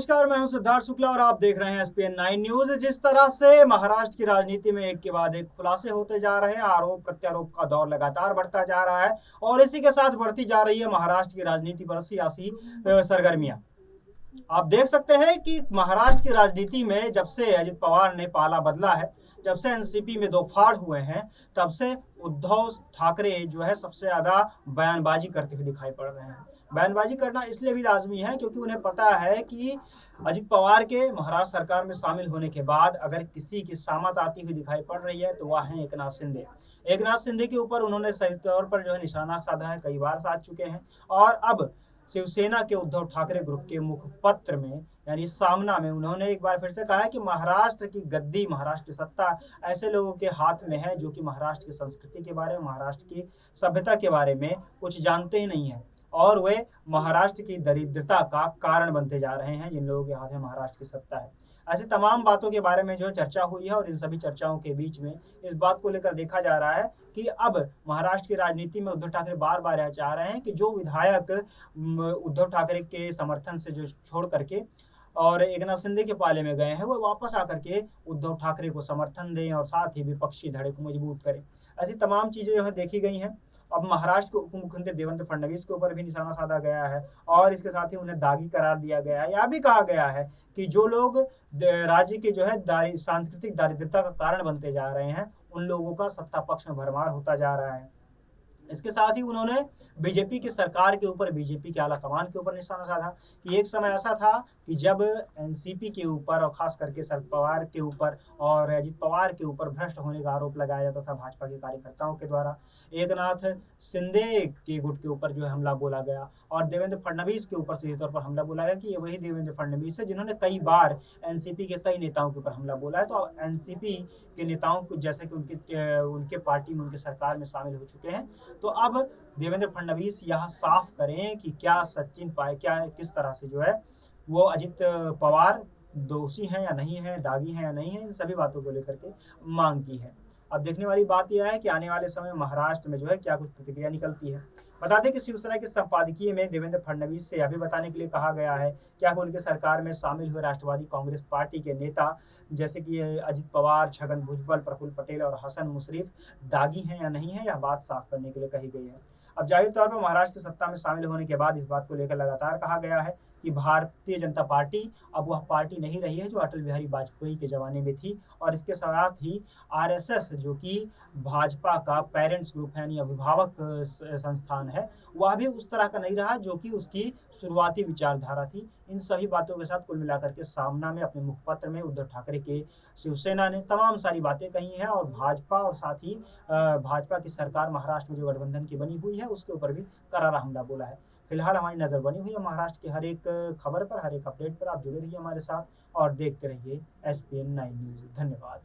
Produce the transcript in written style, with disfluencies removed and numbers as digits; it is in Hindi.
नमस्कार, मैं हूं सिद्धार्थ शुक्ला और आप देख रहे हैं एसपीएन 9 न्यूज। जिस तरह से महाराष्ट्र की राजनीति में एक के बाद एक खुलासे होते जा रहे हैं, आरोप प्रत्यारोप का दौर लगातार बढ़ता जा रहा है और इसी के साथ बढ़ती जा रही है महाराष्ट्र की राजनीति पर सियासी सरगर्मियां। आप देख सकते हैं कि महाराष्ट्र की राजनीति में जब से अजित पवार ने पाला बदला है, जब से एनसीपी में दो फाड़ हुए हैं, तब से उद्धव ठाकरे जो है सबसे ज्यादा बयानबाजी करते हुए दिखाई पड़ रहे हैं। बयानबाजी करना इसलिए भी लाजमी है क्योंकि उन्हें पता है कि अजित पवार के महाराष्ट्र सरकार में शामिल होने के बाद अगर किसी की सामत आती हुई दिखाई पड़ रही है तो वह है एकनाथ शिंदे। एकनाथ शिंदे के ऊपर उन्होंने सही तौर पर जो है निशाना साधा है, कई बार साध चुके हैं और अब शिवसेना के उद्धव ठाकरे ग्रुप के मुखपत्र में यानी सामना में उन्होंने एक बार फिर से कहा है कि महाराष्ट्र की गद्दी, महाराष्ट्र की सत्ता ऐसे लोगों के हाथ में है जो कि महाराष्ट्र की संस्कृति के बारे में, महाराष्ट्र की सभ्यता के बारे में कुछ जानते ही नहीं है और वे महाराष्ट्र की दरिद्रता का कारण बनते जा रहे हैं जिन लोगों के हाथ में महाराष्ट्र की सत्ता है। ऐसी तमाम बातों के बारे में जो चर्चा हुई है और इन सभी चर्चाओं के बीच में इस बात को लेकर देखा जा रहा है कि अब महाराष्ट्र की राजनीति में उद्धव ठाकरे बार बार यह चाह रहे हैं कि जो विधायक उद्धव ठाकरे के समर्थन से जो छोड़ करके और एकनाथ शिंदे के पाले में गए हैं वो वापस आकर के उद्धव ठाकरे को समर्थन दें और साथ ही विपक्षी धड़े को मजबूत करें। ऐसी तमाम चीजें जो है देखी गई हैं। अब महाराष्ट्र के उप मुख्यमंत्री देवेंद्र फडणवीस के ऊपर भी निशाना साधा गया है और इसके साथ ही उन्हें दागी करार दिया गया है। यह भी कहा गया है कि जो लोग राज्य के जो है सांस्कृतिक दारिद्रता का कारण बनते जा रहे हैं उन लोगों का सत्ता पक्ष में भरमार होता जा रहा है। इसके साथ ही उन्होंने बीजेपी की सरकार के ऊपर, बीजेपी के आला कमान के ऊपर निशाना साधा कि एक समय ऐसा था कि जब एनसीपी के ऊपर और खास करके शरद पवार के ऊपर और अजित पवार के ऊपर भ्रष्ट होने का आरोप लगाया जाता था भाजपा के कार्यकर्ताओं के द्वारा, एकनाथ शिंदे के गुट के ऊपर जो है हमला बोला गया और देवेंद्र फडणवीस के ऊपर सीधे तौर पर हमला बोला गया कि ये वही देवेंद्र फडणवीस है जिन्होंने कई बार एनसीपी के कई नेताओं के ऊपर हमला बोला है। तो एनसीपी के नेताओं को जैसे कि उनके पार्टी में, उनके सरकार में शामिल हो चुके हैं, तो अब देवेंद्र फडणवीस यह साफ करें कि क्या सचिन पाय क्या किस तरह से जो है वो अजित पवार दोषी हैं या नहीं है, दागी हैं या नहीं है, इन सभी बातों को लेकर के मांग की है। अब देखने वाली बात यह है कि आने वाले समय महाराष्ट्र में जो है क्या कुछ प्रतिक्रिया निकलती है। बता दें कि शिवसेना के संपादकीय में देवेंद्र फडणवीस से यह भी बताने के लिए कहा गया है क्या उनके सरकार में शामिल हुए राष्ट्रवादी कांग्रेस पार्टी के नेता जैसे कि अजित पवार, छगन भुजबल, प्रफुल्ल पटेल और हसन मुशर्रफ दागी हैं या नहीं है, यह बात साफ करने के लिए कही गई है। अब जाहिर तौर पर महाराष्ट्र की सत्ता में शामिल होने के बाद इस बात को लेकर लगातार कहा गया है कि भारतीय जनता पार्टी अब वह पार्टी नहीं रही है जो अटल बिहारी वाजपेयी के जमाने में थी और इसके साथ ही आरएसएस जो कि भाजपा का पेरेंट्स ग्रुप है यानी अभिभावक संस्थान है, वह भी उस तरह का नहीं रहा जो कि उसकी शुरुआती विचारधारा थी। इन सभी बातों के साथ कुल मिलाकर के सामना में अपने मुखपत्र में उद्धव ठाकरे के शिवसेना ने तमाम सारी बातें कही हैं और भाजपा और साथ ही भाजपा की सरकार महाराष्ट्र में जो गठबंधन की बनी हुई है उसके ऊपर भी करारा हमला बोला है। फिलहाल हमारी नजर बनी हुई है महाराष्ट्र की हर एक खबर पर, हर एक अपडेट पर। आप जुड़े रहिए हमारे साथ और देखते रहिए एसपीएन 9 न्यूज। धन्यवाद।